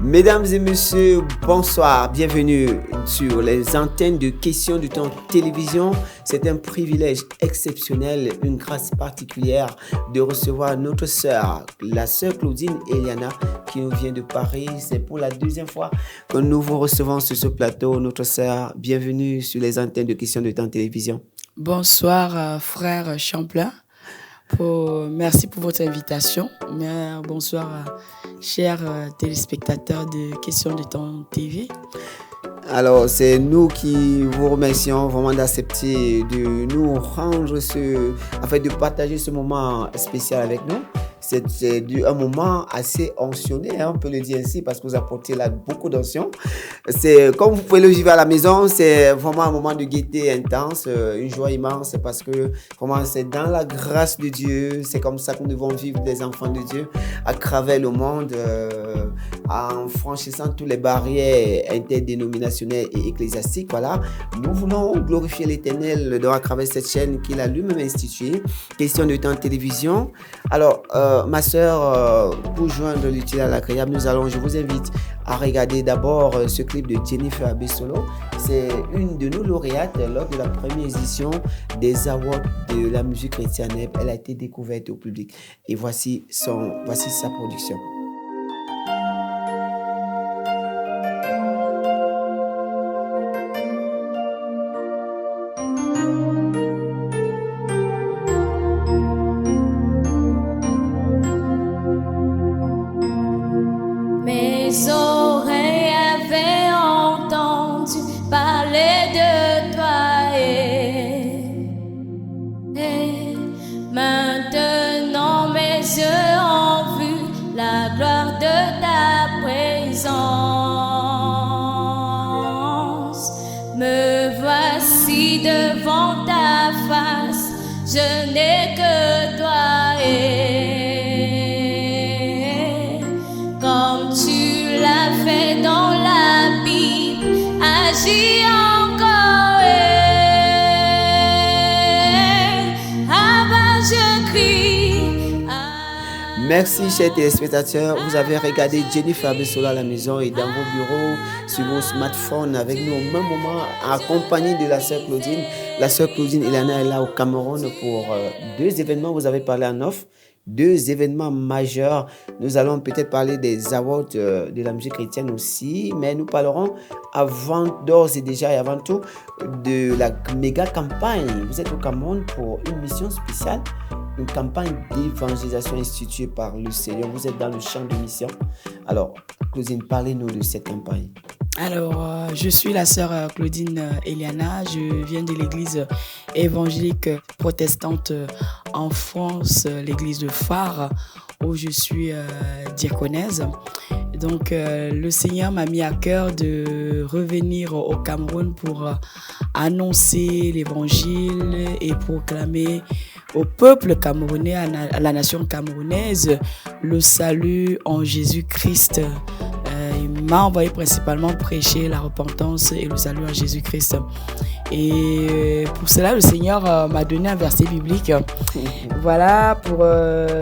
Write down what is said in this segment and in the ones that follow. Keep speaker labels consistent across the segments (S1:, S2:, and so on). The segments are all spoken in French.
S1: Mesdames et messieurs, bonsoir, bienvenue sur les antennes de Questions du Temps Télévision. C'est un privilège exceptionnel, une grâce particulière de recevoir notre sœur, la sœur Claudine Eliana, qui nous vient de Paris. C'est pour la deuxième fois que nous vous recevons sur ce plateau. Notre sœur, bienvenue sur les antennes de Questions du Temps Télévision.
S2: Bonsoir, frère Champlain. Merci pour votre invitation. Bonsoir, chers téléspectateurs de Questions de Temps TV.
S1: Alors, c'est nous qui vous remercions vraiment d'accepter de nous rendre de partager ce moment spécial avec nous. C'est un moment assez oncionné, on peut le dire ainsi, parce que vous apportez là beaucoup d'onction. C'est, comme vous pouvez le vivre à la maison, c'est vraiment un moment de gaieté intense, une joie immense, parce que vraiment c'est dans la grâce de Dieu, c'est comme ça que nous devons vivre des enfants de Dieu à travers le monde, en franchissant toutes les barrières interdénominationnelles et ecclésiastiques. Voilà, nous voulons glorifier l'Éternel à travers cette chaîne qu'il a lui-même instituée, Question de Temps Télévision. Alors, ma sœur, pour joindre l'utile à l'agréable, je vous invite à regarder d'abord ce clip de Jennifer Abessolo. C'est une de nos lauréates lors de la première édition des Awards de la musique chrétienne. Elle a été découverte au public. Et voici sa production.
S3: Mes oreilles avaient entendu parler de toi et maintenant mes yeux ont vu la gloire de ta présence. Me voici devant ta face, je n'ai que toi comme tu l'as fait dans la Bible, agis encore. Abba, je crie.
S1: Merci, chers téléspectateurs. Vous avez regardé Jennifer Abessolo à la maison et dans vos bureaux, sur vos smartphones, avec nous au même moment, accompagnée de la sœur Claudine. La sœur Claudine Eliana est là au Cameroun pour deux événements. Vous avez parlé en off. Deux événements majeurs. Nous allons peut-être parler des awards de la musique chrétienne aussi, mais nous parlerons d'ores et déjà et avant tout de la méga campagne. Vous êtes au Cameroun pour une mission spéciale, une campagne d'évangélisation instituée par le Seigneur. Vous êtes dans le champ de mission. Alors, Claudine, parlez-nous de cette campagne.
S2: Alors, je suis la sœur Claudine Eliana. Je viens de l'église évangélique protestante en France, l'église de Phare, où je suis diaconèse. Donc, le Seigneur m'a mis à cœur de revenir au Cameroun pour annoncer l'évangile et proclamer au peuple camerounais, à la nation camerounaise, le salut en Jésus-Christ. Il m'a envoyé principalement prêcher la repentance et le salut en Jésus-Christ. Et pour cela, le Seigneur m'a donné un verset biblique. Voilà, pour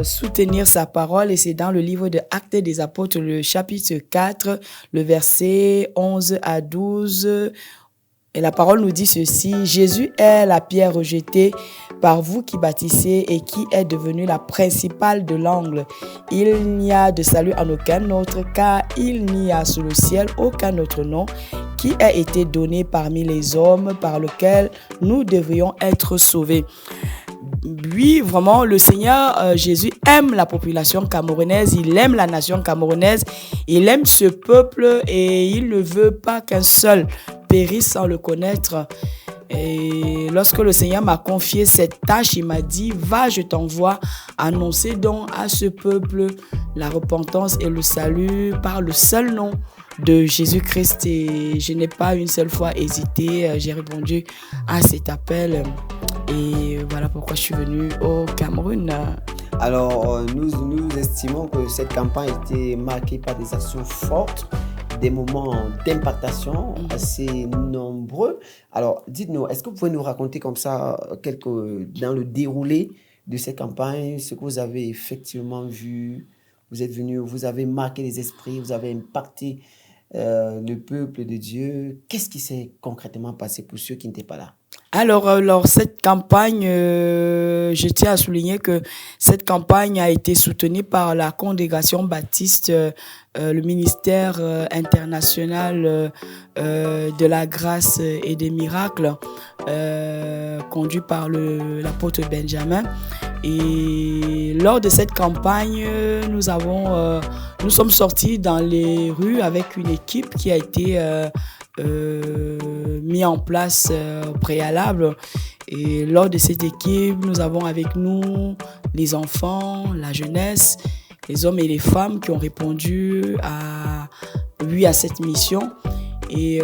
S2: soutenir sa parole. Et c'est dans le livre de Actes des Apôtres, le chapitre 4, le verset 11 à 12. Et la parole nous dit ceci: Jésus est la pierre rejetée par vous qui bâtissez et qui est devenue la principale de l'angle. Il n'y a de salut en aucun autre, car il n'y a sous le ciel aucun autre nom qui ait été donné parmi les hommes par lequel nous devrions être sauvés. Oui, vraiment, le Seigneur Jésus aime la population camerounaise, il aime la nation camerounaise, il aime ce peuple et il ne veut pas qu'un seul périsse sans le connaître. Et lorsque le Seigneur m'a confié cette tâche, il m'a dit: va, je t'envoie annoncer donc à ce peuple la repentance et le salut par le seul nom de Jésus-Christ. Et je n'ai pas une seule fois hésité, j'ai répondu à cet appel et voilà pourquoi je suis venue au Cameroun.
S1: Alors, nous estimons que cette campagne a été marquée par des actions fortes, des moments d'impactation assez nombreux. Alors, dites-nous, est-ce que vous pouvez nous raconter comme ça, dans le déroulé de cette campagne, ce que vous avez effectivement vu Vous êtes venu, vous avez marqué les esprits, vous avez impacté le peuple de Dieu. Qu'est-ce qui s'est concrètement passé pour ceux qui n'étaient pas là?
S2: Alors, cette campagne, je tiens à souligner que cette campagne a été soutenue par la Congrégation baptiste, le ministère international de la grâce et des miracles, conduit par l'apôtre Benjamin. Et lors de cette campagne, nous sommes sortis dans les rues avec une équipe qui a été mis en place au préalable. Et lors de cette équipe, nous avons avec nous les enfants, la jeunesse, les hommes et les femmes qui ont répondu à cette mission. Et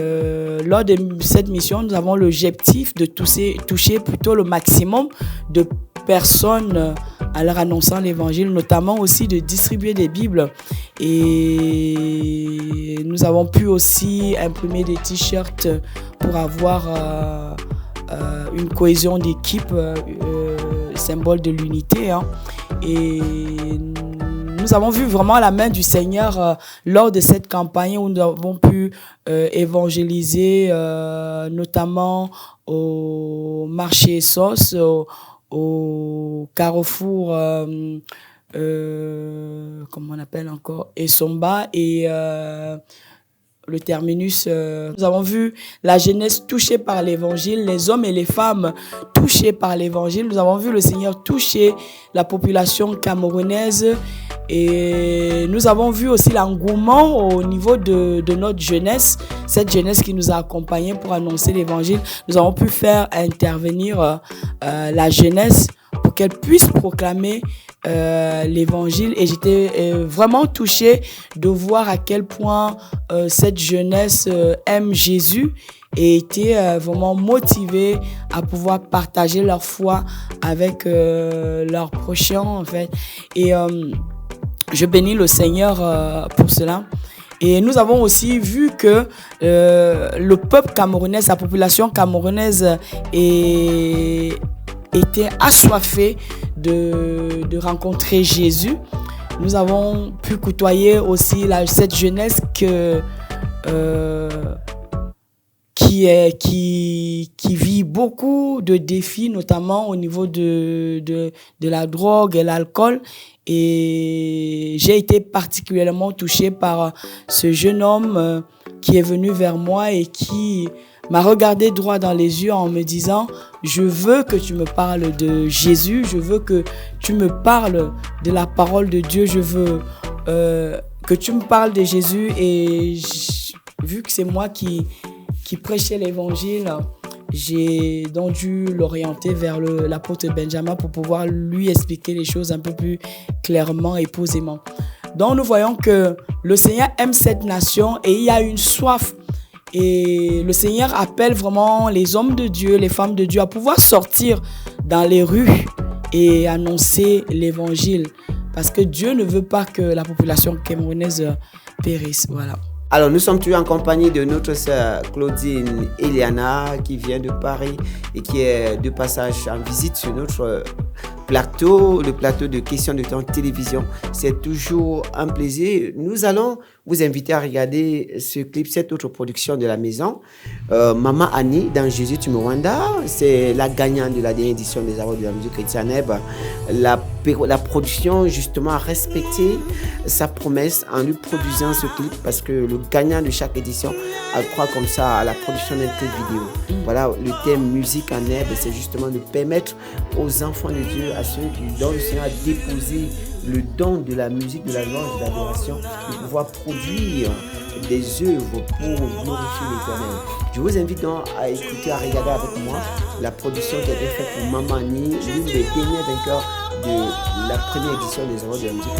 S2: lors de cette mission, nous avons l'objectif de toucher plutôt le maximum de personnes en leur annonçant l'évangile, notamment aussi de distribuer des Bibles. Et nous avons pu aussi imprimer des t-shirts pour avoir une cohésion d'équipe, symbole de l'unité. Hein. Et nous avons vu vraiment la main du Seigneur lors de cette campagne où nous avons pu évangéliser, notamment au marché Sauce, au carrefour, comment on appelle encore, Essomba et le terminus. Nous avons vu la jeunesse touchée par l'évangile, les hommes et les femmes touchés par l'évangile. Nous avons vu le Seigneur toucher la population camerounaise et nous avons vu aussi l'engouement au niveau de notre jeunesse, cette jeunesse qui nous a accompagnés pour annoncer l'évangile. Nous avons pu faire intervenir la jeunesse pour qu'elle puisse proclamer l'évangile et j'étais vraiment touchée de voir à quel point cette jeunesse aime Jésus et était vraiment motivée à pouvoir partager leur foi avec leurs prochains en fait. Et je bénis le Seigneur pour cela. Et nous avons aussi vu que le peuple camerounais, sa population camerounaise était assoiffé de rencontrer Jésus. Nous avons pu côtoyer aussi cette jeunesse qui vit beaucoup de défis, notamment au niveau de la drogue et l'alcool. Et j'ai été particulièrement touchée par ce jeune homme qui est venu vers moi et qui m'a regardé droit dans les yeux en me disant « Je veux que tu me parles de Jésus, je veux que tu me parles de la parole de Dieu, je veux que tu me parles de Jésus. » Et vu que c'est moi qui prêchais l'évangile, j'ai donc dû l'orienter vers l'apôtre Benjamin pour pouvoir lui expliquer les choses un peu plus clairement et posément. Donc nous voyons que le Seigneur aime cette nation et il y a une soif. Et le Seigneur appelle vraiment les hommes de Dieu, les femmes de Dieu à pouvoir sortir dans les rues et annoncer l'évangile. Parce que Dieu ne veut pas que la population camerounaise périsse. Voilà.
S1: Alors, nous sommes toujours en compagnie de notre sœur Claudine Eliana qui vient de Paris et qui est de passage en visite sur notre plateau, le plateau de Questions de temps télévision. C'est toujours un plaisir. Nous allons vous inviter à regarder ce clip, cette autre production de la maison. Maman Annie dans Jésus tu me Rwanda, c'est la gagnante de la dernière édition des Awards de la musique chrétienne. La production justement a respecté sa promesse en lui produisant ce clip parce que le gagnant de chaque édition a croit comme ça à la production d'un clip vidéo. Voilà, le thème musique en herbe, c'est justement de permettre aux enfants de Dieu, à ceux dont le Seigneur a déposé le don de la musique, de la louange, de l'adoration, de pouvoir produire des œuvres pour glorifier l'Éternel. Je vous invite donc à écouter, à regarder avec moi la production qui a été faite pour Maman Annie, l'une des dernières vainqueurs de la première édition des Awards de la musique.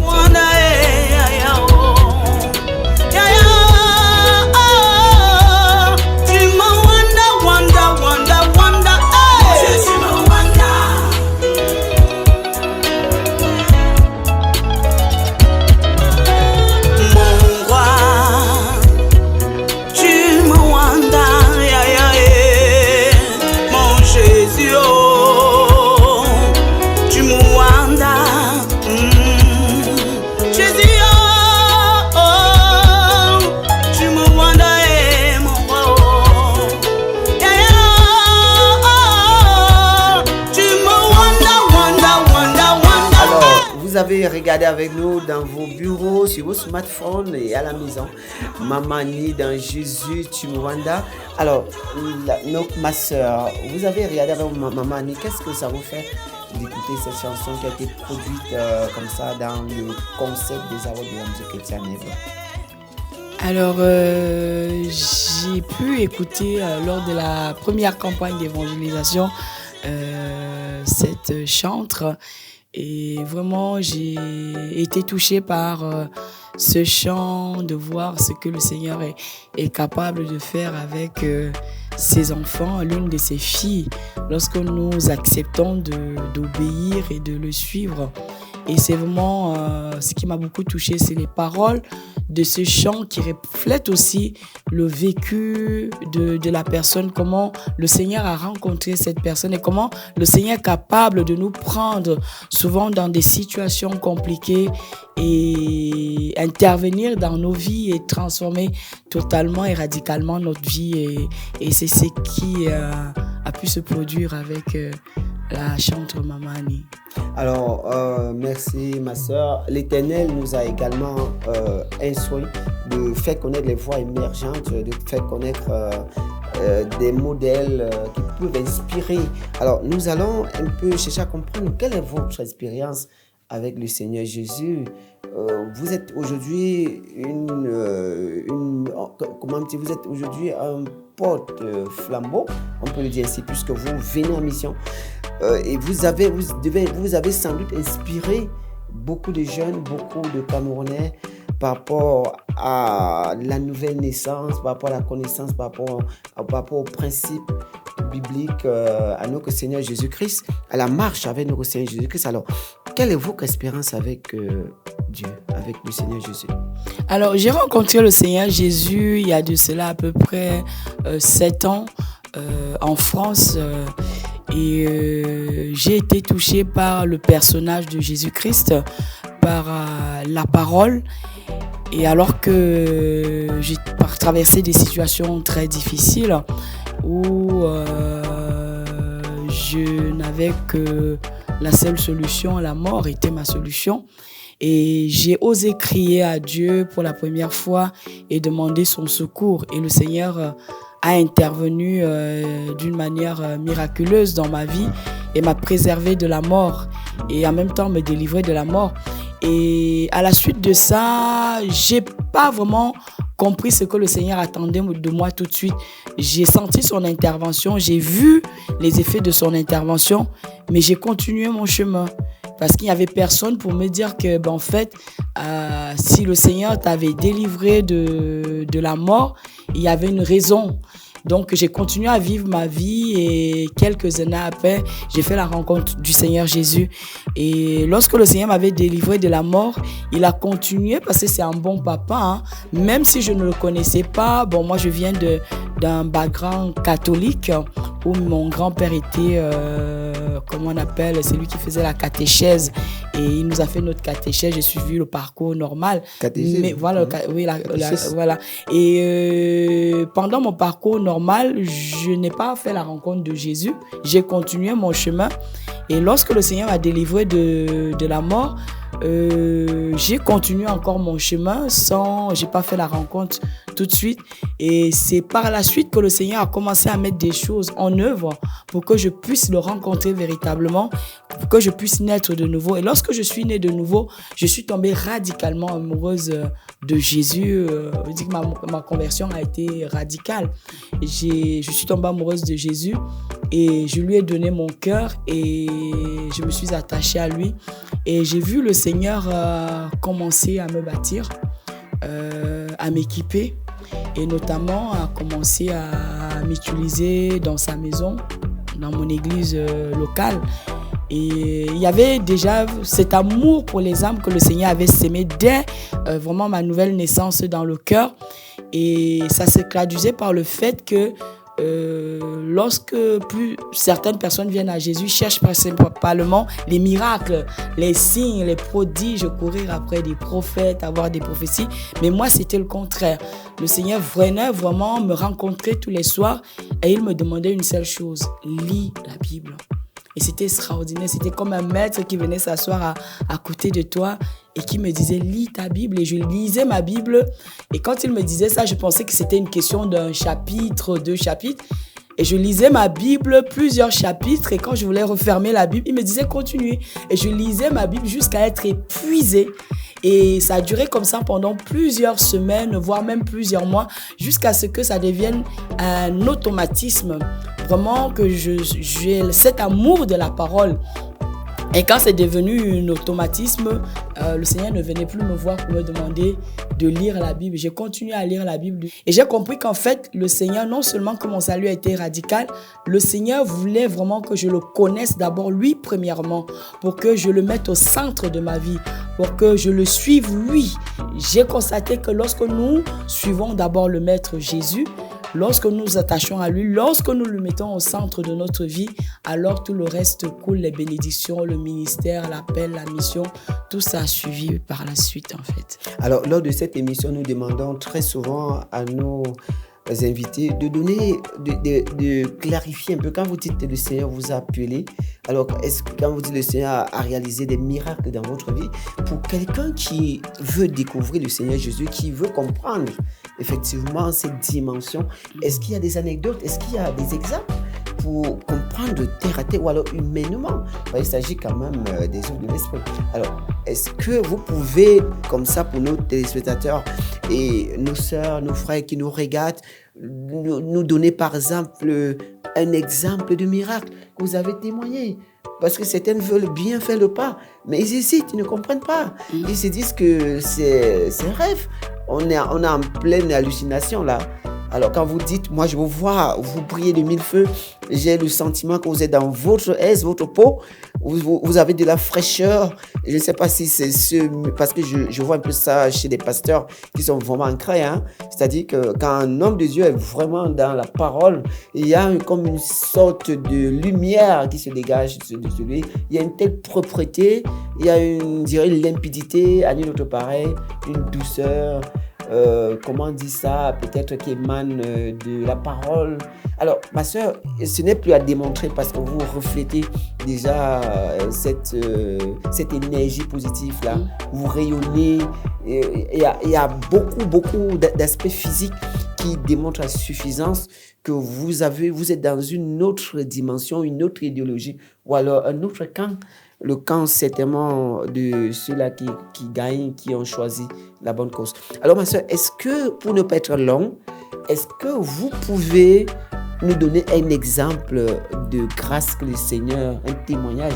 S4: Jésus
S1: avez regardé avec nous dans vos bureaux, sur vos smartphones et à la maison. Mamani dans Jésus Chimwanda. Alors, ma soeur, vous avez regardé avec Mamani, qu'est-ce que ça vous fait d'écouter cette chanson qui a été produite comme ça dans le concept des arômes de la musique chrétienne?
S2: Alors, j'ai pu écouter lors de la première campagne d'évangélisation cette chantre et vraiment j'ai été touchée par ce chant, de voir ce que le Seigneur est capable de faire avec ses enfants, l'une de ses filles, lorsque nous acceptons d'obéir et de le suivre. Et c'est vraiment ce qui m'a beaucoup touchée, c'est les paroles de ce chant qui reflètent aussi le vécu de la personne, comment le Seigneur a rencontré cette personne et comment le Seigneur est capable de nous prendre souvent dans des situations compliquées et intervenir dans nos vies et transformer totalement et radicalement notre vie. Et c'est ce qui a pu se produire avec la chantre Mamani.
S1: Alors, merci ma soeur. L'Éternel nous a également instruit de faire connaître les voies émergentes, de faire connaître des modèles qui peuvent inspirer. Alors, nous allons un peu chercher à comprendre quelle est votre expérience avec le Seigneur Jésus. Vous êtes aujourd'hui vous êtes aujourd'hui un porte-flambeau, on peut le dire ainsi, puisque vous venez en mission. Et vous avez sans doute inspiré beaucoup de jeunes, beaucoup de Camerounais par rapport à la nouvelle naissance, par rapport à la connaissance, par rapport aux principes bibliques à notre Seigneur Jésus-Christ, à la marche avec notre Seigneur Jésus-Christ. Alors, quelle est votre expérience avec Dieu, avec le Seigneur Jésus?
S2: Alors, j'ai rencontré le Seigneur Jésus il y a de cela à peu près 7 ans en France. Et j'ai été touchée par le personnage de Jésus-Christ, par la parole. Et alors que j'ai traversé des situations très difficiles où je n'avais que la seule solution, la mort était ma solution. Et j'ai osé crier à Dieu pour la première fois et demander son secours. Et le Seigneur a intervenu d'une manière miraculeuse dans ma vie et m'a préservé de la mort et en même temps me délivrer de la mort. Et à la suite de ça, j'ai pas vraiment compris ce que le Seigneur attendait de moi tout de suite. J'ai senti son intervention, j'ai vu les effets de son intervention, mais j'ai continué mon chemin. Parce qu'il n'y avait personne pour me dire que, en fait, si le Seigneur t'avait délivré de la mort, il y avait une raison. Donc, j'ai continué à vivre ma vie et quelques années après, j'ai fait la rencontre du Seigneur Jésus. Et lorsque le Seigneur m'avait délivré de la mort, il a continué parce que c'est un bon papa. Hein. Même si je ne le connaissais pas, moi, je viens d'un background catholique où mon grand-père était, comment on appelle, c'est lui qui faisait la catéchèse. Et il nous a fait notre catéchèse. J'ai suivi le parcours normal.
S1: Catéchèse.
S2: Mais voilà, voilà. Et pendant mon parcours normal, je n'ai pas fait la rencontre de Jésus. J'ai continué mon chemin. Et lorsque le Seigneur m'a délivré de la mort, j'ai continué encore mon chemin j'ai pas fait la rencontre tout de suite. Et c'est par la suite que le Seigneur a commencé à mettre des choses en œuvre pour que je puisse le rencontrer véritablement, pour que je puisse naître de nouveau. Et lorsque je suis née de nouveau, je suis tombée radicalement amoureuse de Jésus. Je dis que ma conversion a été radicale. Je suis tombée amoureuse de Jésus et je lui ai donné mon cœur et je me suis attachée à lui. Et j'ai vu le Seigneur commencer à me bâtir, à m'équiper et notamment à commencer à m'utiliser dans sa maison, dans mon église locale. Et il y avait déjà cet amour pour les âmes que le Seigneur avait sémé dès vraiment ma nouvelle naissance dans le cœur. Et ça se traduisait par le fait que lorsque plus certaines personnes viennent à Jésus, cherchent principalement les miracles, les signes, les prodiges, courir après des prophètes, avoir des prophéties. Mais moi, c'était le contraire. Le Seigneur venait vraiment me rencontrer tous les soirs et il me demandait une seule chose: lis la Bible. Et c'était extraordinaire. C'était comme un maître qui venait s'asseoir à côté de toi et qui me disait « lis ta Bible ». Et je lisais ma Bible. Et quand il me disait ça, je pensais que c'était une question d'un chapitre, 2 chapitres. Et je lisais ma Bible, plusieurs chapitres. Et quand je voulais refermer la Bible, il me disait « continue ». Et je lisais ma Bible jusqu'à être épuisée. Et ça a duré comme ça pendant plusieurs semaines, voire même plusieurs mois, jusqu'à ce que ça devienne un automatisme. Vraiment que j'ai cet amour de la parole. Et quand c'est devenu un automatisme, le Seigneur ne venait plus me voir pour me demander de lire la Bible. J'ai continué à lire la Bible. Et j'ai compris qu'en fait, le Seigneur, non seulement que mon salut a été radical, le Seigneur voulait vraiment que je le connaisse d'abord lui premièrement, pour que je le mette au centre de ma vie, pour que je le suive lui. J'ai constaté que lorsque nous suivons d'abord le Maître Jésus, lorsque nous nous attachons à lui, lorsque nous le mettons au centre de notre vie, alors tout le reste coule, les bénédictions, le ministère, l'appel, la mission, tout ça a suivi par la suite en fait.
S1: Alors, lors de cette émission, nous demandons très souvent à nos invités de donner, de clarifier un peu. Quand vous dites que le Seigneur vous a appelé, alors est-ce que quand vous dites que le Seigneur a réalisé des miracles dans votre vie, pour quelqu'un qui veut découvrir le Seigneur Jésus, qui veut comprendre effectivement cette dimension, est-ce qu'il y a des anecdotes, est-ce qu'il y a des exemples pour comprendre terre à terre ou alors humainement? Il s'agit quand même des œuvres de l'esprit. Alors, est-ce que vous pouvez, comme ça pour nos téléspectateurs et nos sœurs, nos frères qui nous regardent, nous donner par exemple un exemple de miracle que vous avez témoigné? Parce que certains veulent bien faire le pas, mais ils hésitent, ils ne comprennent pas. Ils se disent que c'est un rêve. On est en pleine hallucination là. Alors quand vous dites, moi je vous vois, vous brillez de mille feux, j'ai le sentiment que vous êtes dans votre aise, votre peau, vous avez de la fraîcheur. Je ne sais pas si c'est parce que je vois un peu ça chez des pasteurs qui sont vraiment ancrés. C'est-à-dire que quand un homme de Dieu est vraiment dans la parole, il y a comme une sorte de lumière qui se dégage de lui. Il y a une telle propreté, il y a une limpidité, à une autre pareil, une douceur. Comment on dit ça, peut-être qui émane de la parole. Alors, ma sœur, ce n'est plus à démontrer parce que vous reflétez déjà cette énergie positive-là. Vous rayonnez. Il y a beaucoup d'aspects physiques qui démontrent la suffisance que vous êtes dans une autre dimension, une autre idéologie ou alors un autre camp. Le camp, certainement, de ceux-là qui gagnent, qui ont choisi la bonne cause. Alors, ma soeur, est-ce que, pour ne pas être long, est-ce que vous pouvez nous donner un exemple de grâce que le Seigneur, un témoignage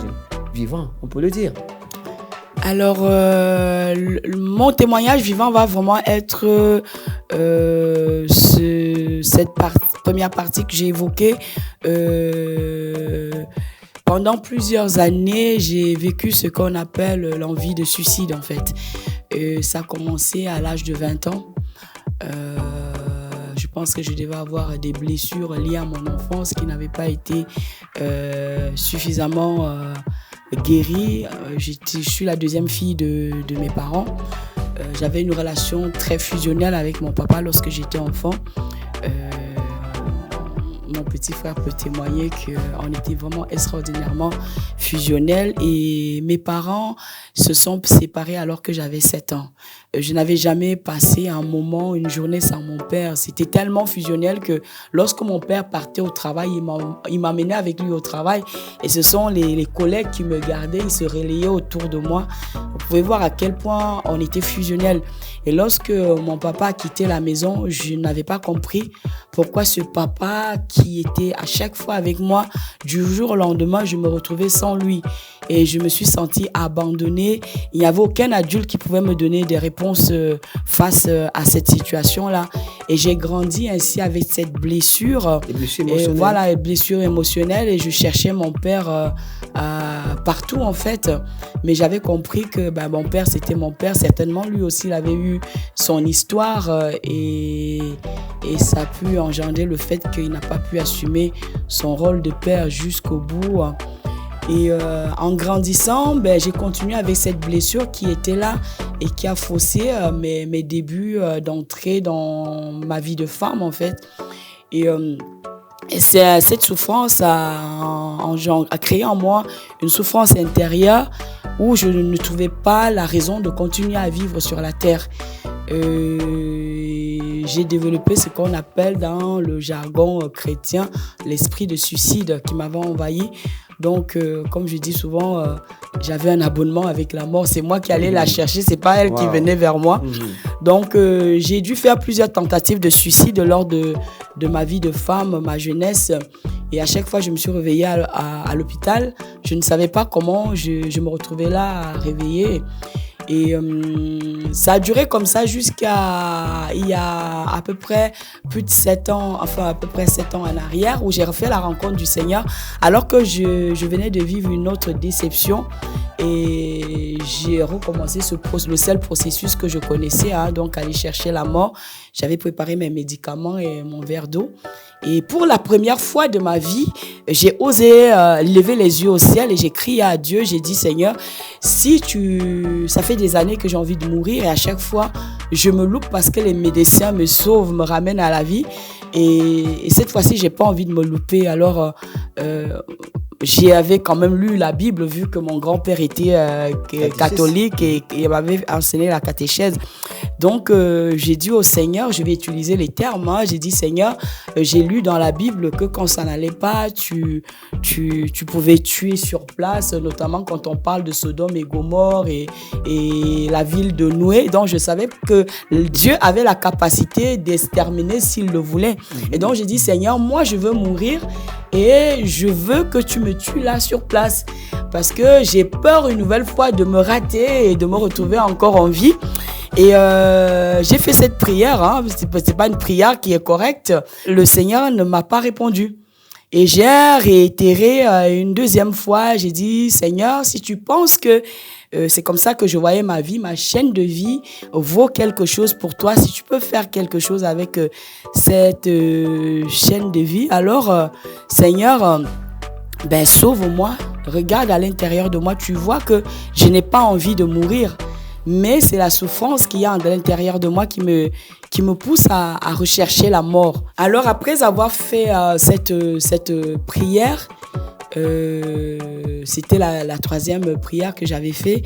S1: vivant, on peut le dire?
S2: Alors, mon témoignage vivant va vraiment être cette première partie que j'ai évoquée. Pendant plusieurs années, j'ai vécu ce qu'on appelle l'envie de suicide, en fait. Ça a commencé à l'âge de 20 ans. Je pense que je devais avoir des blessures liées à mon enfance qui n'avaient pas été suffisamment guéries. Je suis la deuxième fille de mes parents. J'avais une relation très fusionnelle avec mon papa lorsque j'étais enfant. Mon petit frère peut témoigner qu'on était vraiment extraordinairement fusionnels et mes parents se sont séparés alors que j'avais 7 ans. Je n'avais jamais passé un moment, une journée sans mon père. C'était tellement fusionnel que lorsque mon père partait au travail, il m'amenait avec lui au travail et ce sont les collègues qui me gardaient, ils se relayaient autour de moi. Vous pouvez voir à quel point on était fusionnels. Et lorsque mon papa a quitté la maison, je n'avais pas compris pourquoi ce papa qui était à chaque fois avec moi, du jour au lendemain, je me retrouvais sans lui. Et je me suis sentie abandonnée. Il n'y avait aucun adulte qui pouvait me donner des réponses face à cette situation-là. Et j'ai grandi ainsi avec cette blessure. Voilà, blessure émotionnelle. Et je cherchais mon père partout, en fait. Mais j'avais compris que mon père, c'était mon père. Certainement, lui aussi, il avait eu son histoire. Et ça a pu engendrer le fait qu'il n'a pas pu assumer son rôle de père jusqu'au bout. Et en grandissant, j'ai continué avec cette blessure qui était là et qui a faussé mes débuts d'entrée dans ma vie de femme, en fait. Et Et cette souffrance a créé en moi une souffrance intérieure où je ne trouvais pas la raison de continuer à vivre sur la terre. J'ai développé ce qu'on appelle dans le jargon chrétien l'esprit de suicide qui m'avait envahi. Donc, comme je dis souvent, j'avais un abonnement avec la mort. C'est moi qui allais la chercher, c'est pas elle qui venait vers moi. Donc, j'ai dû faire plusieurs tentatives de suicide lors de ma vie de femme, ma jeunesse. Et à chaque fois, je me suis réveillée à l'hôpital. Je ne savais pas comment je me retrouvais là, réveillée. Et ça a duré comme ça jusqu'à il y a à peu près plus de 7 ans, enfin à peu près 7 ans en arrière, où j'ai refait la rencontre du Seigneur alors que je venais de vivre une autre déception et j'ai recommencé le seul processus que je connaissais, donc aller chercher la mort. J'avais préparé mes médicaments et mon verre d'eau. Et pour la première fois de ma vie, j'ai osé lever les yeux au ciel et j'ai crié à Dieu. J'ai dit, Seigneur, ça fait des années que j'ai envie de mourir et à chaque fois, je me loupe parce que les médecins me sauvent, me ramènent à la vie. Et cette fois-ci, j'ai pas envie de me louper. Alors, j'avais quand même lu la Bible vu que mon grand-père était catholique et m'avait enseigné la catéchèse. Donc, j'ai dit au Seigneur, je vais utiliser les termes. J'ai dit, Seigneur, j'ai lu dans la Bible que quand ça n'allait pas, tu pouvais tuer sur place, notamment quand on parle de Sodome et Gomorrhe et la ville de Noé. Donc, je savais que Dieu avait la capacité d'exterminer s'il le voulait. Et donc, j'ai dit, Seigneur, moi, je veux mourir et je veux que tu me tues là sur place parce que j'ai peur une nouvelle fois de me rater et de me retrouver encore en vie. Et j'ai fait cette prière, c'est pas une prière qui est correcte. Le Seigneur ne m'a pas répondu. Et j'ai réitéré une deuxième fois. J'ai dit, Seigneur, si tu penses que c'est comme ça que je voyais ma vie, ma chaîne de vie vaut quelque chose pour toi, si tu peux faire quelque chose avec cette chaîne de vie, alors Seigneur, sauve-moi. Regarde à l'intérieur de moi, tu vois que je n'ai pas envie de mourir. Mais c'est la souffrance qu'il y a à l'intérieur de moi qui me pousse à rechercher la mort. Alors après avoir fait cette prière, c'était la troisième prière que j'avais fait.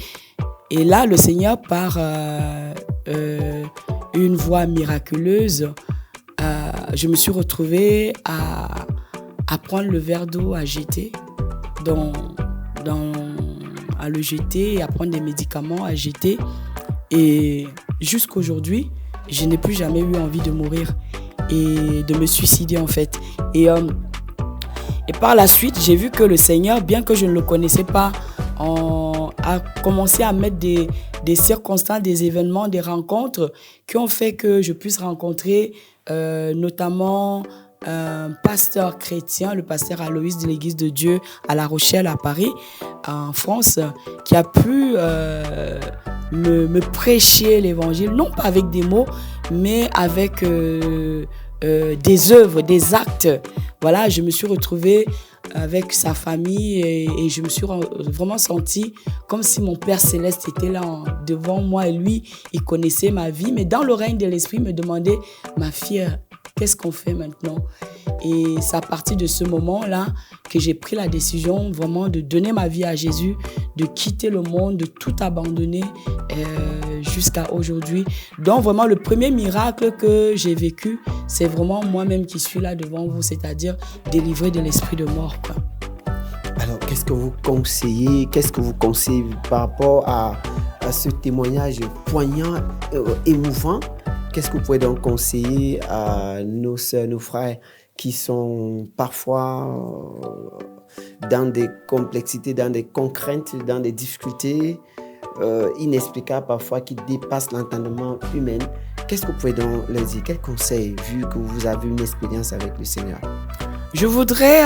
S2: Et là, le Seigneur, par une voie miraculeuse, je me suis retrouvée à prendre le verre d'eau à jeter, à le jeter et à prendre des médicaments à jeter. Et jusqu'aujourd'hui, je n'ai plus jamais eu envie de mourir et de me suicider en fait. Et par la suite, j'ai vu que le Seigneur, bien que je ne le connaissais pas, a commencé à mettre des circonstances, des événements, des rencontres qui ont fait que je puisse rencontrer notamment un pasteur chrétien, le pasteur Aloïs de l'Église de Dieu à La Rochelle, à Paris, en France, qui a pu me prêcher l'évangile, non pas avec des mots, mais avec des œuvres, des actes. Voilà, je me suis retrouvée avec sa famille et je me suis vraiment sentie comme si mon Père Céleste était là devant moi et lui, il connaissait ma vie, mais dans le règne de l'Esprit, il me demandait, ma fille, qu'est-ce qu'on fait maintenant? Et c'est à partir de ce moment-là que j'ai pris la décision vraiment de donner ma vie à Jésus, de quitter le monde, de tout abandonner jusqu'à aujourd'hui. Donc vraiment, le premier miracle que j'ai vécu, c'est vraiment moi-même qui suis là devant vous, c'est-à-dire délivré de l'esprit de mort, quoi.
S1: Alors, qu'est-ce que vous conseillez par rapport à ce témoignage poignant, émouvant? Qu'est-ce que vous pouvez donc conseiller à nos sœurs, nos frères qui sont parfois dans des complexités, dans des contraintes, dans des difficultés inexplicables parfois qui dépassent l'entendement humain? Qu'est-ce que vous pouvez donc leur dire? Quel conseil, vu que vous avez une expérience avec le Seigneur?
S2: Je voudrais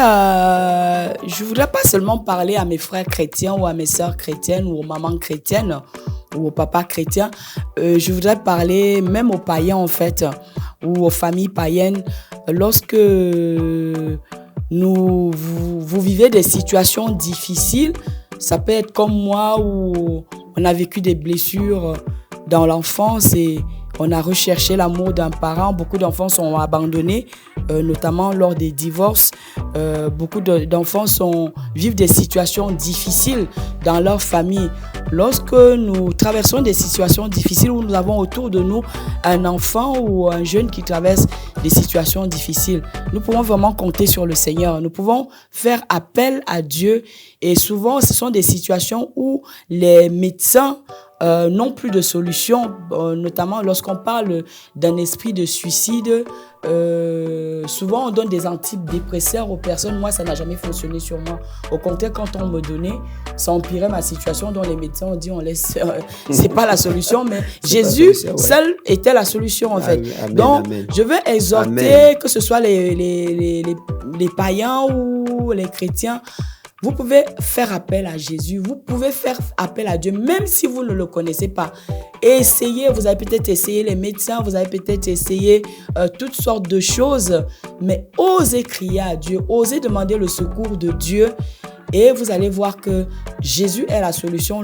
S2: pas seulement parler à mes frères chrétiens ou à mes sœurs chrétiennes ou aux mamans chrétiennes ou aux papas chrétiens. Je voudrais parler même aux païens en fait, ou aux familles païennes. Lorsque vous vivez des situations difficiles, ça peut être comme moi où on a vécu des blessures dans l'enfance et on a recherché l'amour d'un parent. Beaucoup d'enfants sont abandonnés, notamment lors des divorces. Beaucoup d'enfants vivent des situations difficiles dans leur famille. Lorsque nous traversons des situations difficiles où nous avons autour de nous un enfant ou un jeune qui traverse des situations difficiles, nous pouvons vraiment compter sur le Seigneur. Nous pouvons faire appel à Dieu et souvent ce sont des situations où les médecins n'ont plus de solution, notamment lorsqu'on parle d'un esprit de suicide. Souvent on donne des antidépresseurs aux personnes. Moi, ça n'a jamais fonctionné sur moi. Au contraire, quand on me donnait, ça empirait ma situation, dont les médecins ont dit on laisse, c'est pas la solution, mais Jésus seul était la solution en fait.
S1: Amen,
S2: donc
S1: amen.
S2: je veux exhorter,
S1: Amen.
S2: que ce soit les païens ou les chrétiens. Vous pouvez faire appel à Jésus, vous pouvez faire appel à Dieu, même si vous ne le connaissez pas. Essayez, vous avez peut-être essayé les médecins, vous avez peut-être essayé toutes sortes de choses, mais osez crier à Dieu, osez demander le secours de Dieu et vous allez voir que Jésus est la solution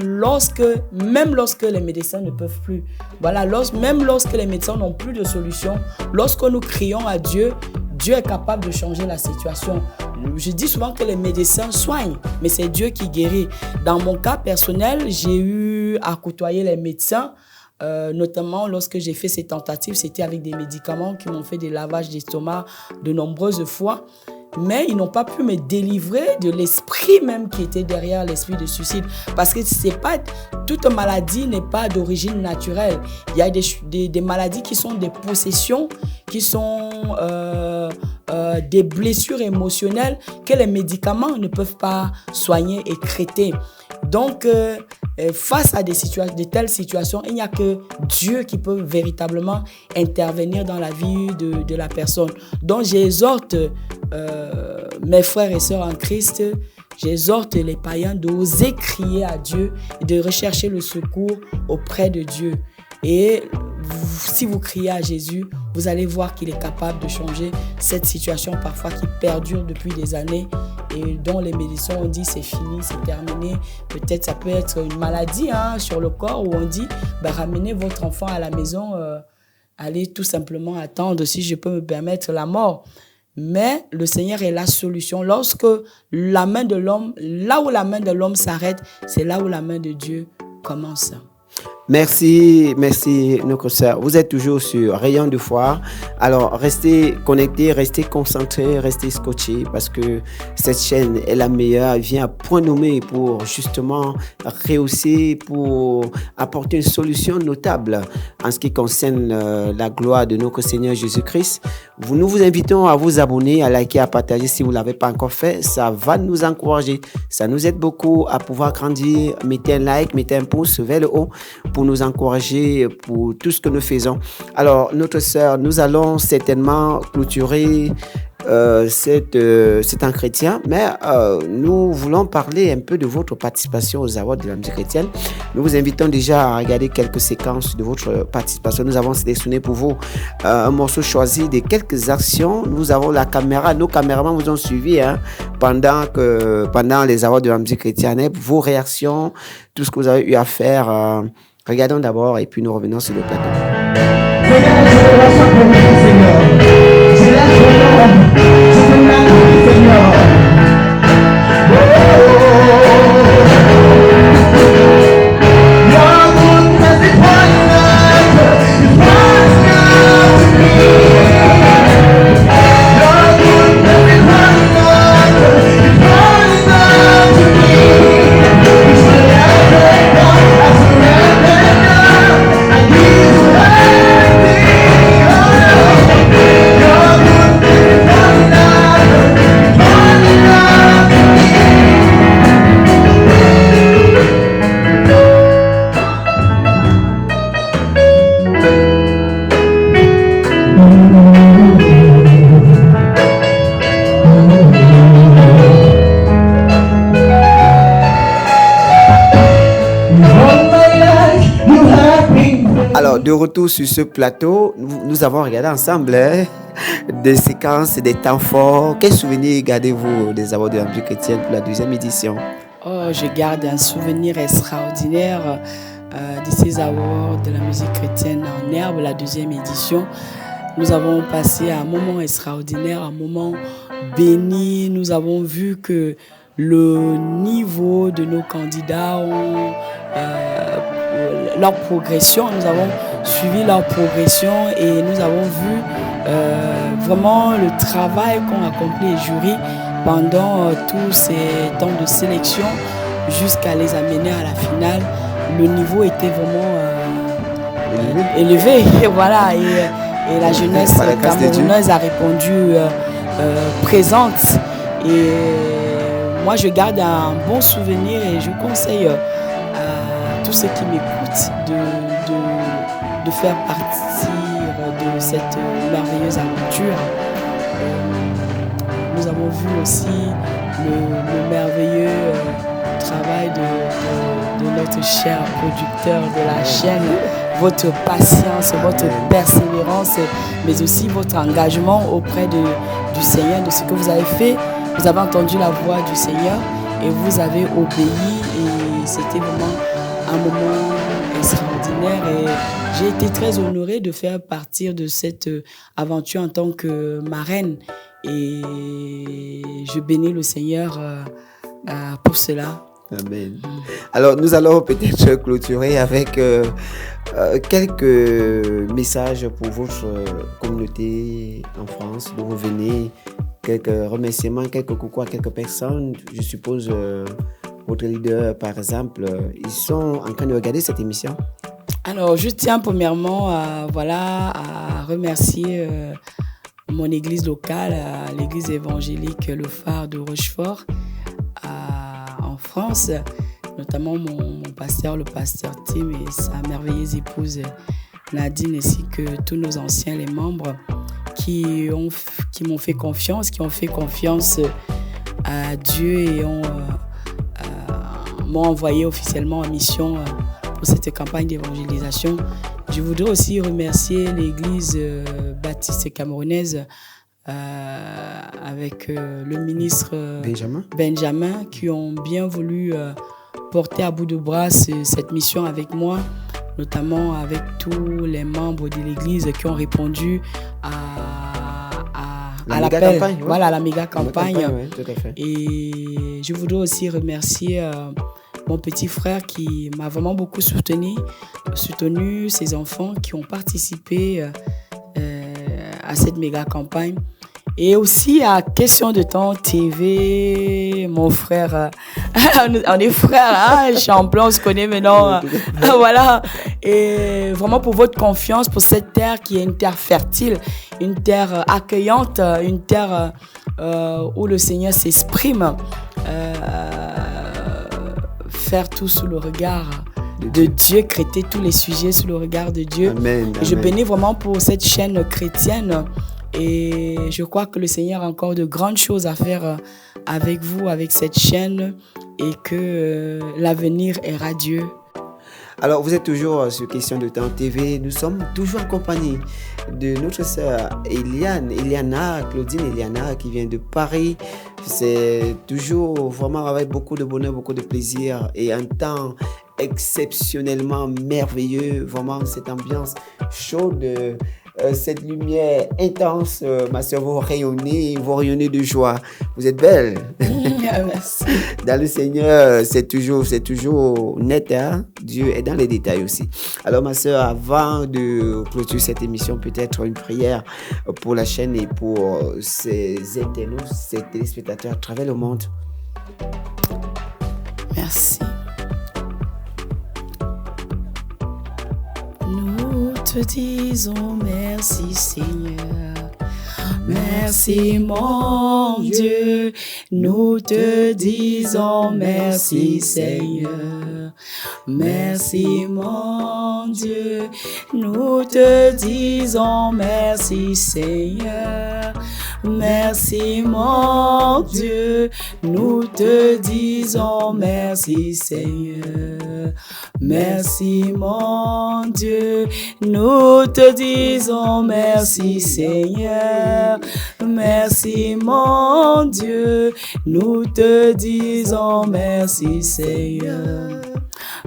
S2: même lorsque les médecins ne peuvent plus. Voilà, même lorsque les médecins n'ont plus de solution, lorsque nous crions à Dieu, Dieu est capable de changer la situation. Je dis souvent que les médecins soignent, mais c'est Dieu qui guérit. Dans mon cas personnel, j'ai eu à côtoyer les médecins, notamment lorsque j'ai fait ces tentatives, c'était avec des médicaments qui m'ont fait des lavages d'estomac de nombreuses fois. Mais ils n'ont pas pu me délivrer de l'esprit même qui était derrière l'esprit de suicide. Parce que toute maladie n'est pas d'origine naturelle. Il y a des maladies qui sont des possessions, qui sont des blessures émotionnelles que les médicaments ne peuvent pas soigner et traiter. Donc, face à de telles situations, il n'y a que Dieu qui peut véritablement intervenir dans la vie de la personne. Donc, j'exhorte mes frères et sœurs en Christ, j'exhorte les païens d'oser crier à Dieu et de rechercher le secours auprès de Dieu. Et si vous criez à Jésus, vous allez voir qu'il est capable de changer cette situation parfois qui perdure depuis des années et dont les médecins ont dit c'est fini, c'est terminé. Peut-être ça peut être une maladie sur le corps où on dit ramenez votre enfant à la maison, allez tout simplement attendre, si je peux me permettre, la mort. Mais le Seigneur est la solution. Lorsque la main de l'homme, là où la main de l'homme s'arrête, c'est là où la main de Dieu commence.
S1: Merci, notre sœur. Vous êtes toujours sur Rayon de Foi. Alors, restez connectés, restez concentrés, restez scotchés parce que cette chaîne est la meilleure. Elle vient à point nommé pour justement rehausser, pour apporter une solution notable en ce qui concerne la gloire de notre Seigneur Jésus-Christ. Nous vous invitons à vous abonner, à liker, à partager si vous ne l'avez pas encore fait. Ça va nous encourager. Ça nous aide beaucoup à pouvoir grandir. Mettez un like, mettez un pouce vers le haut pour nous encourager pour tout ce que nous faisons. Alors, notre sœur, nous allons certainement clôturer c'est un chrétien, mais nous voulons parler un peu de votre participation aux Awards de la musique chrétienne. Nous vous invitons déjà à regarder quelques séquences de votre participation. Nous avons sélectionné pour vous un morceau choisi de quelques actions. Nous avons la caméra, nos caméramans vous ont suivi pendant les Awards de la musique chrétienne. Vos réactions, tout ce que vous avez eu à faire. Regardons d'abord et puis nous revenons sur le plateau. De retour sur ce plateau, nous avons regardé ensemble des séquences, des temps forts. Quels souvenirs gardez-vous des Awards de la musique chrétienne pour la 2e édition?
S2: Je garde un souvenir extraordinaire This Awards de la musique chrétienne en herbe, la 2e édition. Nous avons passé un moment extraordinaire, un moment béni. Nous avons vu que le niveau de nos candidats, leur progression, nous avons suivi leur progression et nous avons vu vraiment le travail qu'ont accompli les jurys pendant tous ces temps de sélection jusqu'à les amener à la finale. Le niveau était vraiment élevé. Voilà, et la jeunesse camerounaise a répondu présente. Et moi, je garde un bon souvenir et je conseille à tous ceux qui m'écoutent de faire partie de cette merveilleuse aventure. Nous avons vu aussi le merveilleux travail de notre cher producteur de la chaîne, votre patience, votre persévérance, mais aussi votre engagement auprès du Seigneur, de ce que vous avez fait. Vous avez entendu la voix du Seigneur et vous avez obéi et c'était vraiment un moment extraordinaire et j'ai été très honorée de faire partie de cette aventure en tant que marraine et je bénis le Seigneur pour cela.
S1: Amen. Alors, nous allons peut-être clôturer avec quelques messages pour votre communauté en France, d'où vous venez, quelques remerciements, quelques coucou à quelques personnes. Je suppose votre leader, par exemple, ils sont en train de regarder cette émission.
S2: Alors, je tiens premièrement à remercier mon église locale, l'église évangélique Le Phare de Rochefort, en France, notamment mon pasteur, le pasteur Tim et sa merveilleuse épouse Nadine, ainsi que tous nos anciens, les membres qui m'ont fait confiance, qui ont fait confiance à Dieu et m'ont envoyé officiellement en mission pour cette campagne d'évangélisation. Je voudrais aussi remercier l'église baptiste camerounaise avec le ministre Benjamin qui ont bien voulu porter à bout de bras cette mission avec moi, notamment avec tous les membres de l'église qui ont répondu à l'appel, ouais. Voilà, la méga campagne.
S1: Ouais, tout à fait.
S2: Et je voudrais aussi remercier mon petit frère qui m'a vraiment beaucoup soutenu, ses enfants qui ont participé à cette méga campagne. Et aussi à Question de Temps TV, mon frère, on est frères, hein, Champlain, on se connaît maintenant, voilà. Et vraiment pour votre confiance, pour cette terre qui est une terre fertile, une terre accueillante, une terre où le Seigneur s'exprime, faire tout sous le regard de Dieu, traiter tous les sujets sous le regard de Dieu.
S1: Amen,
S2: et je bénis vraiment pour cette chaîne chrétienne. Et je crois que le Seigneur a encore de grandes choses à faire avec vous, avec cette chaîne, et que l'avenir est radieux.
S1: Alors, vous êtes toujours sur Question de Temps TV. Nous sommes toujours accompagnés de notre sœur Claudine Eliana, qui vient de Paris. C'est toujours vraiment avec beaucoup de bonheur, beaucoup de plaisir et un temps exceptionnellement merveilleux. Vraiment, cette ambiance chaude, cette lumière intense. Ma sœur, vous rayonnez de joie. Vous êtes belle.
S2: Merci.
S1: Dans le Seigneur, c'est toujours net. Hein? Dieu est dans les détails aussi. Alors, ma sœur, avant de clôturer cette émission, peut-être une prière pour la chaîne et pour ces internautes, ces téléspectateurs à travers le monde.
S2: Merci. Nous te disons merci, Seigneur. Merci, mon Dieu. Nous te disons merci, Seigneur. Merci, mon Dieu. Nous te disons merci, Seigneur. Merci, mon Dieu. Nous te disons merci, Seigneur. Merci, mon Dieu. Nous te disons merci, Seigneur. Merci, mon Dieu. Nous te disons merci, Seigneur.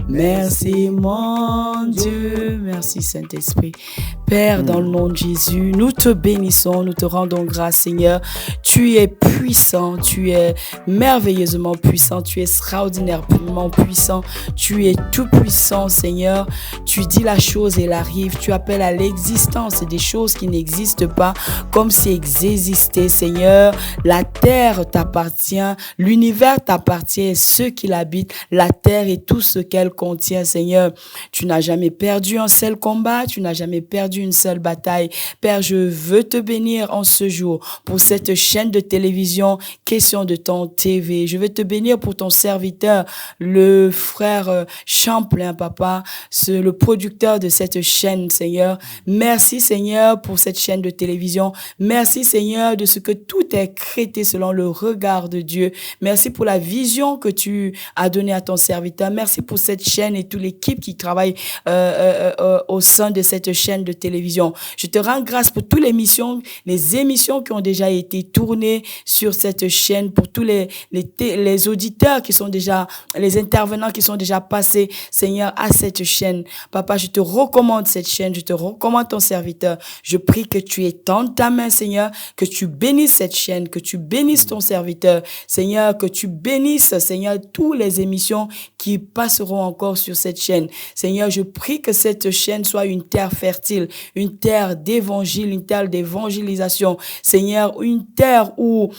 S2: Merci mon Dieu. Merci Saint-Esprit. Père, dans le nom de Jésus, nous te bénissons, nous te rendons grâce, Seigneur. Tu es puissant, tu es merveilleusement puissant, tu es extraordinairement puissant, tu es tout puissant, Seigneur. Tu dis la chose et elle arrive, tu appelles à l'existence des choses qui n'existent pas comme si elles existaient, Seigneur. La terre t'appartient, l'univers t'appartient, ceux qui l'habitent, la terre et tout ce qu'elle contient, Seigneur. Tu n'as jamais perdu un seul combat, tu n'as jamais perdu une seule bataille. Père, je veux te bénir en ce jour pour cette chaîne de télévision Question de Temps TV. Je veux te bénir pour ton serviteur, le frère Champlain, papa, le producteur de cette chaîne, Seigneur. Merci, Seigneur, pour cette chaîne de télévision. Merci, Seigneur, de ce que tout est créé selon le regard de Dieu. Merci pour la vision que tu as donnée à ton serviteur. Merci pour cette chaîne et toute l'équipe qui travaille au sein de cette chaîne de télévision. Je te rends grâce pour toutes les émissions qui ont déjà été tournées sur cette chaîne, pour tous les auditeurs qui sont déjà, les intervenants qui sont déjà passés, Seigneur, à cette chaîne. Papa, je te recommande cette chaîne, je te recommande ton serviteur. Je prie que tu étendes ta main, Seigneur, que tu bénisses cette chaîne, que tu bénisses ton serviteur, Seigneur, que tu bénisses, Seigneur, toutes les émissions qui passeront encore sur cette chaîne. Seigneur, je prie que cette chaîne soit une terre fertile, une terre d'évangile, une terre d'évangélisation. Seigneur, une terre où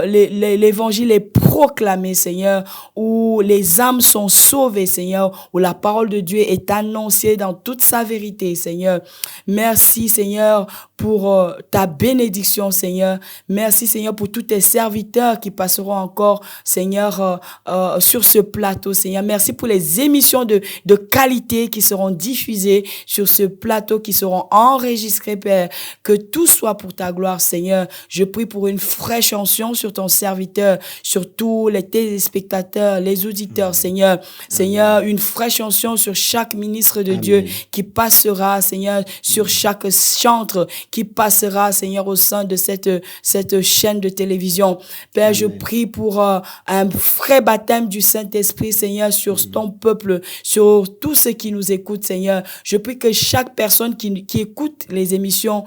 S2: l'évangile est proclamé, Seigneur, où les âmes sont sauvées, Seigneur, où la parole de Dieu est annoncée dans toute sa vérité, Seigneur. Merci, Seigneur, pour ta bénédiction, Seigneur. Merci, Seigneur, pour tous tes serviteurs qui passeront encore, Seigneur, sur ce plateau, Seigneur. Merci pour les émissions de qualité qui seront diffusées sur ce plateau, qui seront enregistrées, Père. Que tout soit pour ta gloire, Seigneur. Je prie pour une fraîche onction sur ton serviteur, sur tous les téléspectateurs, les auditeurs, Seigneur. Seigneur, une fraîche onction sur chaque ministre de Dieu qui passera, Seigneur, sur chaque chantre qui passera, Seigneur, au sein de cette chaîne de télévision. Père, je prie pour un vrai baptême du Saint-Esprit, Seigneur, sur ton peuple, sur tous ceux qui nous écoutent, Seigneur. Je prie que chaque personne qui écoute les émissions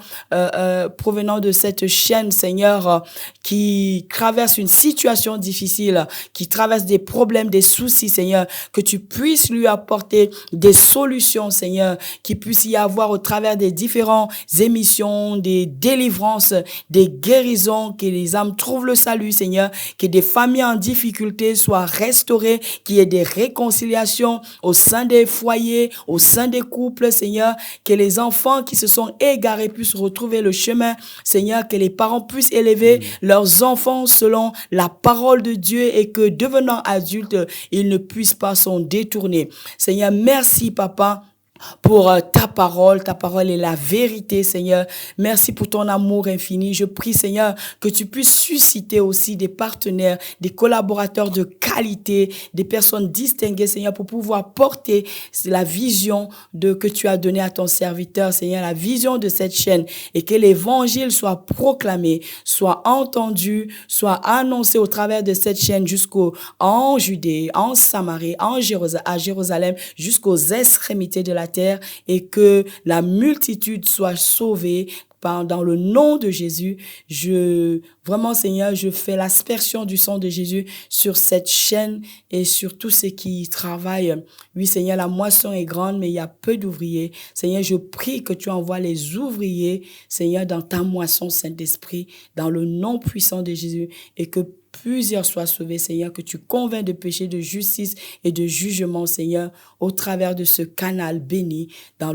S2: provenant de cette chaîne, Seigneur, qui traverse une situation difficile, qui traverse des problèmes, des soucis, Seigneur, que tu puisses lui apporter des solutions, Seigneur, qu'il puisse y avoir au travers des différentes émissions, des délivrances, des guérisons, que les âmes trouvent le salut, Seigneur, que des familles en difficulté soient restaurées, qu'il y ait des réconciliations au sein des foyers, au sein des couples, Seigneur, que les enfants qui se sont égarés puissent retrouver le chemin, Seigneur, que les parents puissent élever leurs enfants selon la parole de Dieu et que devenant adultes, ils ne puissent pas s'en détourner. Seigneur, merci, Papa, pour ta parole est la vérité, Seigneur. Merci pour ton amour infini. Je prie, Seigneur, que tu puisses susciter aussi des partenaires, des collaborateurs de qualité, des personnes distinguées, Seigneur, pour pouvoir porter la vision que tu as donnée à ton serviteur, Seigneur, la vision de cette chaîne, et que l'évangile soit proclamé, soit entendu, soit annoncé au travers de cette chaîne en Judée, en Samarie, à Jérusalem, jusqu'aux extrémités de la terre, et que la multitude soit sauvée dans le nom de Jésus. Vraiment, Seigneur, je fais l'aspersion du sang de Jésus sur cette chaîne et sur tous ceux qui travaillent. Oui, Seigneur, la moisson est grande, mais il y a peu d'ouvriers. Seigneur, je prie que tu envoies les ouvriers, Seigneur, dans ta moisson, Saint-Esprit, dans le nom puissant de Jésus, et que plusieurs soient sauvés, Seigneur, que tu convaincs de péché, de justice et de jugement, Seigneur, au travers de ce canal béni, dans le